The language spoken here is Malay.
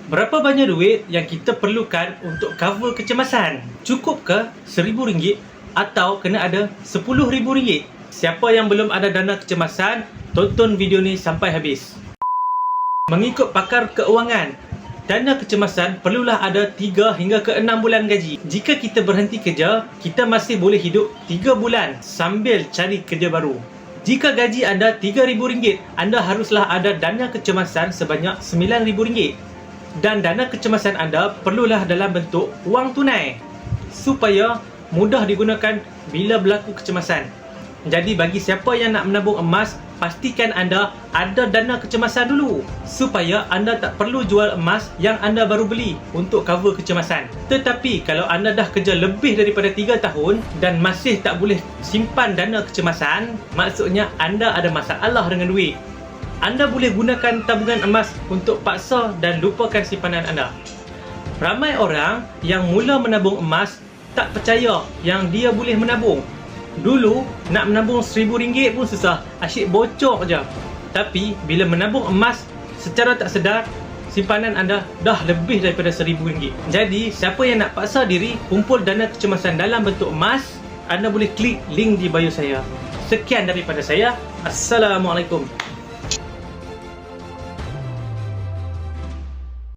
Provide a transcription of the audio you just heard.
Berapa banyak duit yang kita perlukan untuk cover kecemasan? Cukup ke RM1,000 atau kena ada RM10,000? Siapa yang belum ada dana kecemasan, tonton video ni sampai habis. Mengikut pakar keuangan, dana kecemasan perlulah ada 3 hingga ke 6 bulan gaji. Jika kita berhenti kerja, kita masih boleh hidup 3 bulan sambil cari kerja baru. Jika gaji anda RM3,000, anda haruslah ada dana kecemasan sebanyak RM9,000. Dan dana kecemasan anda perlulah dalam bentuk wang tunai supaya mudah digunakan bila berlaku kecemasan. Jadi bagi siapa yang nak menabung emas, pastikan anda ada dana kecemasan dulu supaya anda tak perlu jual emas yang anda baru beli untuk cover kecemasan. Tetapi kalau anda dah kerja lebih daripada 3 tahun dan masih tak boleh simpan dana kecemasan, maksudnya anda ada masalah dengan duit. Anda boleh gunakan tabungan emas untuk paksa dan lupakan simpanan anda. Ramai orang yang mula menabung emas tak percaya yang dia boleh menabung. Dulu nak menabung RM1,000 pun susah, asyik bocor je. Tapi bila menabung emas secara tak sedar, simpanan anda dah lebih daripada RM1,000. Jadi siapa yang nak paksa diri kumpul dana kecemasan dalam bentuk emas, anda boleh klik link di bio saya. Sekian daripada saya. Assalamualaikum.